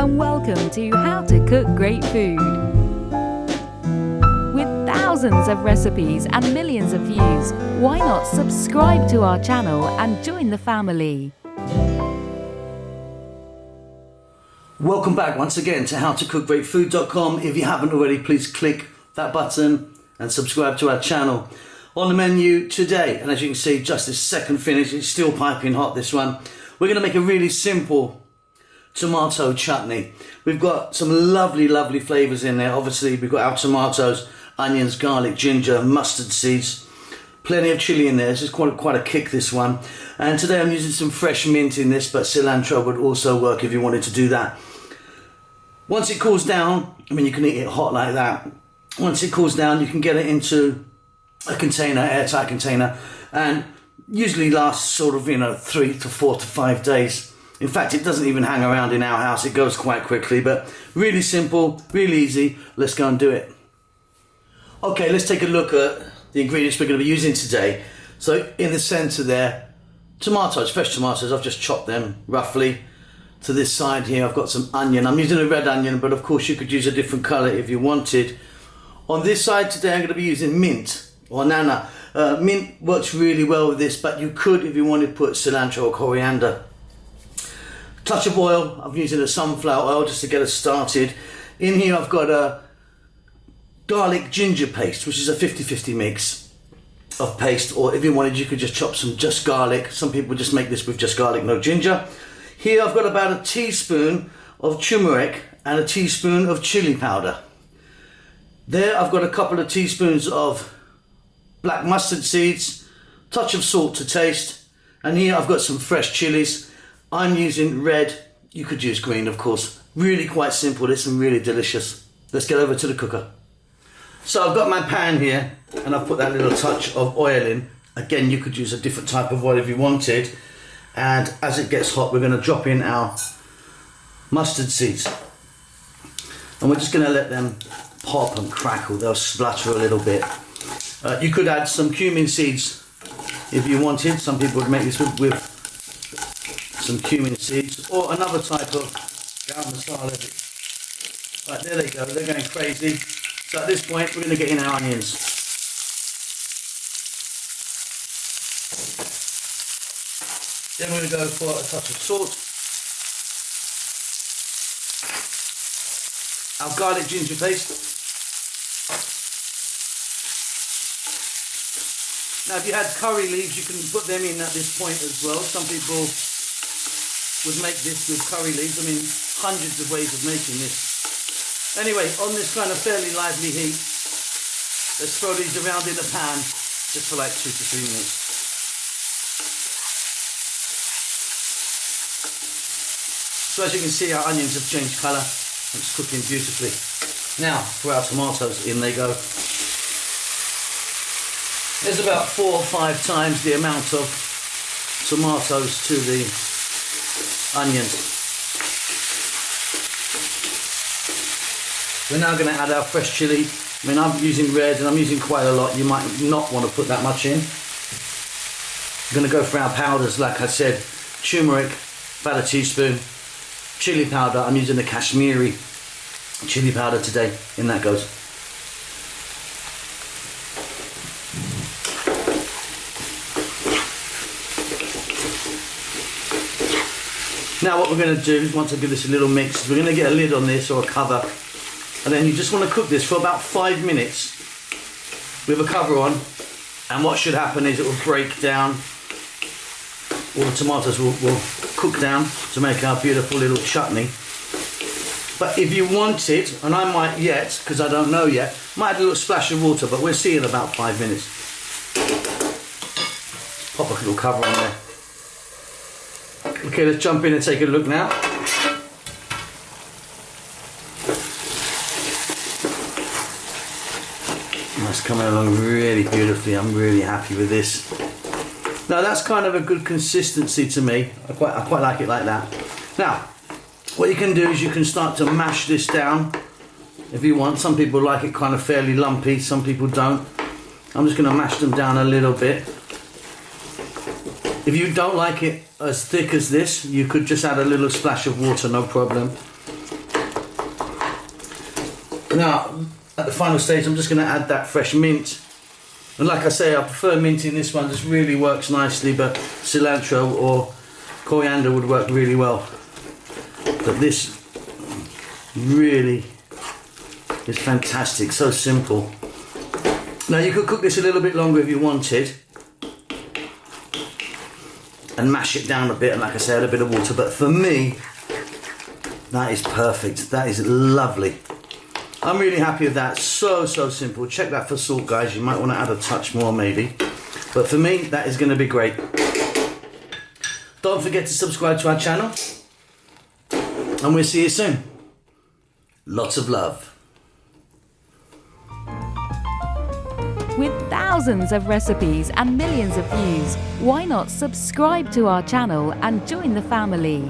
and welcome to How to Cook Great Food. With thousands of recipes and millions of views, why not subscribe to our channel and join the family? Welcome back once again to howtocookgreatfood.com. If you haven't already, please click that button and subscribe to our channel. On the menu today, and as you can see, just this second finish, it's still piping hot, this one. We're going to make a really simple tomato chutney. We've got some lovely flavours in there. Obviously, we've got our tomatoes, onions, garlic, ginger, mustard seeds, plenty of chilli in there. This is quite a kick, this one. And today I'm using some fresh mint in this, but cilantro would also work if you wanted to do that. Once it cools down, I mean, you can eat it hot like that. Once it cools down, you can get it into a container, airtight container, and usually lasts sort of, 3 to 4 to 5 days. In fact, it doesn't even hang around in our house. It goes quite quickly, but really simple, really easy. Let's go and do it. Okay, let's take a look at the ingredients we're going to be using today. So in the center there, tomatoes, fresh tomatoes. I've just chopped them roughly. To this side here, I've got some onion. I'm using a red onion, but of course you could use a different color if you wanted. On this side today, I'm going to be using mint or nana. Mint works really well with this, but you could, if you wanted, put cilantro or coriander. Touch of oil. I'm using a sunflower oil just to get us started. In here I've got a garlic ginger paste, which is a 50-50 mix of paste, or if you wanted, you could just chop some just garlic. Some people just make this with just garlic, no ginger. Here I've got about a teaspoon of turmeric and a teaspoon of chili powder. There I've got a couple of teaspoons of black mustard seeds, touch of salt to taste, and here I've got some fresh chilies. I'm using red, you could use green of course. Really quite simple, this and really delicious. Let's get over to the cooker. So I've got my pan here and I've put that little touch of oil in. Again, you could use a different type of oil if you wanted. And as it gets hot, we're going to drop in our mustard seeds. And we're just going to let them pop and crackle. They'll splutter a little bit. You could add some cumin seeds if you wanted. Some people would make this with some cumin seeds or another type of garam masala. Right, there they go. They're going crazy. So at this point, we're going to get in our onions. Then we're going to go for a touch of salt. Our garlic ginger paste. Now if you had curry leaves, you can put them in at this point as well. Some people would make this with curry leaves. I mean, hundreds of ways of making this. Anyway, on this kind of fairly lively heat, let's throw these around in the pan just for like 2 to 3 minutes. So as you can see, our onions have changed colour. It's cooking beautifully. Now for our tomatoes, in they go. There's about 4 or 5 times the amount of tomatoes to the onions. We're now going to add our fresh chilli. I mean, I'm using red and I'm using quite a lot. You might not want to put that much in. We're going to go for our powders, like I said. Turmeric, about a teaspoon. Chili powder, I'm using the Kashmiri chili powder today. In that goes. Now what we're going to do, once I give this a little mix, we're going to get a lid on this or a cover, and then you just want to cook this for about 5 minutes with a cover on, and what should happen is it will break down, all the tomatoes will cook down to make our beautiful little chutney. But if you wanted, and I might yet, because I don't know yet, might add a little splash of water, but we'll see in about 5 minutes. Pop a little cover on there. Okay, let's jump in and take a look now. That's coming along really beautifully. I'm really happy with this. Now that's kind of a good consistency to me. I quite like it like that. Now, what you can do is you can start to mash this down if you want. Some people like it kind of fairly lumpy, some people don't. I'm just going to mash them down a little bit. If you don't like it as thick as this, you could just add a little splash of water, no problem. Now, at the final stage, I'm just going to add that fresh mint. And like I say, I prefer mint in this one. This really works nicely, but cilantro or coriander would work really well. But this really is fantastic, so simple. Now you could cook this a little bit longer if you wanted and mash it down a bit, and like I said, a bit of water, but for me that is perfect. That is lovely. I'm really happy with that. So simple. Check that for salt, guys. You might want to add a touch more maybe, but for me that is going to be great. Don't forget to subscribe to our channel and we'll see you soon. Lots of love. With thousands of recipes and millions of views, why not subscribe to our channel and join the family?